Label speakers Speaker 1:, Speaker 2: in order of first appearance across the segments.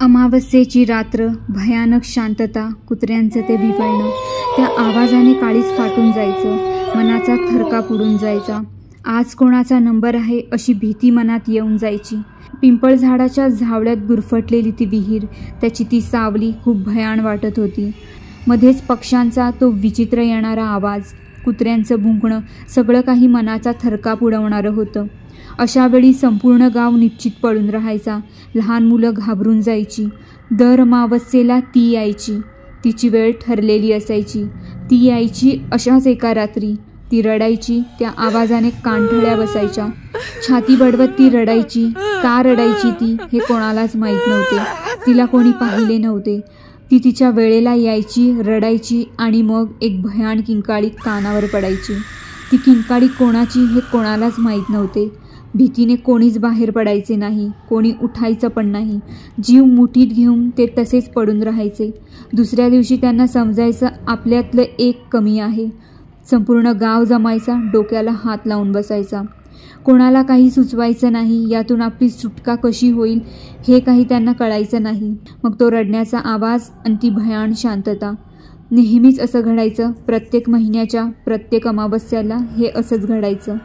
Speaker 1: अमावस्येची रात्र, भयानक शांतता, कुत्र्यांचं ते विव्हळणं, त्या आवाजाने काळीच फाटून जायचं, मनाचा थरकाप उडून जायचा. आज कोणाचा नंबर आहे अशी भीती मनात येऊन जायची. पिंपळ झाडाच्या झावळ्यात गुरफटलेली ती विहीर, त्याची ती सावली खूप भयाण वाटत होती. मध्येच पक्ष्यांचा तो विचित्र येणारा आवाज, कुत्र्यांचं भुंकणं, सगळं काही मनाचा थरकाप उडवणारं होतं. अशा वेळी संपूर्ण गाव निश्चित पळून राहायचा. लहान मुलं घाबरून जायची. दर अमावस्येला ती यायची. तिची वेळ ठरलेली असायची. ती यायची अशाच एका रात्री. ती रडायची. त्या आवाजाने कानठळ्या बसायच्या. छाती बडवत ती रडायची. का रडायची ती हे कोणालाच माहीत नव्हते. तिला कोणी पाहिले नव्हते. ती तिच्या वेळेला यायची, रडायची आणि मग एक भयान किंकाळी कानावर पडायची. ती किंकाळी कोणाची हे कोणालाच माहीत नव्हते. भीतीने कोणीच बाहेर पडायचे नाही. कोणी उठायचं पण नाही. जीव मुठीत घेऊन ते तसेच पडून राहायचे. दुसऱ्या दिवशी त्यांना समजायचं आपल्यातलं एक कमी आहे. संपूर्ण गाव जमायचा, डोक्याला हात लावून बसायचा. कोणाला काही सुचवायचं नाही. यातून आपली सुटका कशी होईल हे काही त्यांना कळायचं नाही. मग तो रडण्याचा आवाज आणि ती भयान शांतता. नेहमीच असं घडायचं. प्रत्येक महिन्याच्या प्रत्येक अमावस्याला हे असंच घडायचं.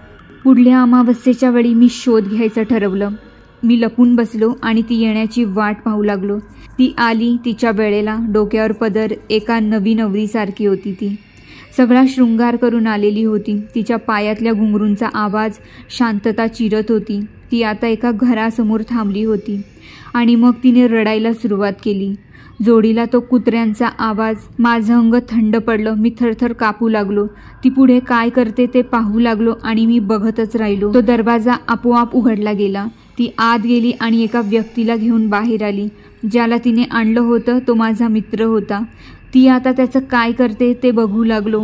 Speaker 1: पुढल्या अमावस्येच्या वेळी मी शोध घ्यायचं ठरवलं. मी लपून बसलो आणि ती येण्याची वाट पाहू लागलो. ती आली तिच्या वेळेला. डोक्यावर पदर, एका नवी नवरीसारखी होती ती. सगळा शृंगार करून आलेली होती. तिच्या पायातल्या घुंगरूंचा आवाज शांतता चिरत होती. ती आता एका घरासमोर थांबली होती आणि मग तिने रडायला सुरुवात केली. जोडीला तो कुत्र्यांचा आवाज. माझं अंग थंड पडलं. मी थरथर कापू लागलो. ती पुढे काय करते ते पाहू लागलो आणि मी बघतच राहिलो. तो दरवाजा आपोआप उघडला गेला. ती आत गेली आणि एका व्यक्तीला घेऊन बाहेर आली. ज्याला तिने आणलं होतं तो माझा मित्र होता. ती आता त्याचं काय करते ते बघू लागलो.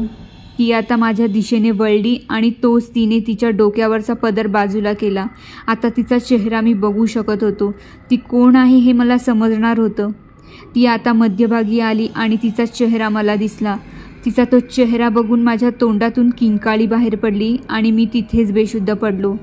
Speaker 1: ती आता माझ्या दिशेने वळली आणि तोच तिने तिच्या डोक्यावरचा पदर बाजूला केला. आता तिचा चेहरा मी बघू शकत होतो. ती कोण आहे हे मला समजणार होतं. ती आता मध्यभागी आली आणि तिचा चेहरा मला दिसला. तिचा तो चेहरा बघून माझ्या तोंडातून किंकाळी बाहेर पडली आणि मी तिथेच बेशुद्ध पडलो.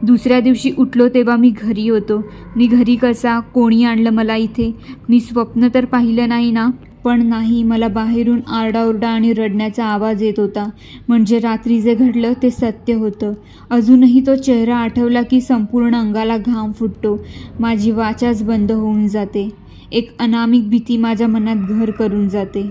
Speaker 1: दुसऱ्या दिवशी उठलो तेव्हा मी घरी होतो. मी घरी कसा? कोणी आणलं मला इथे? मी स्वप्न तर पाहिलं नाही ना? पण नाही, मला बाहेरून आरडाओरडा आणि रडण्याचा आवाज येत होता. म्हणजे रात्री जे घडलं ते सत्य होतं. अजूनही तो चेहरा आठवला की संपूर्ण अंगाला घाम फुटतो. माझी वाचाच बंद होऊन जाते. एक अनामिक भीती माझ्या मनात घर करून जाते.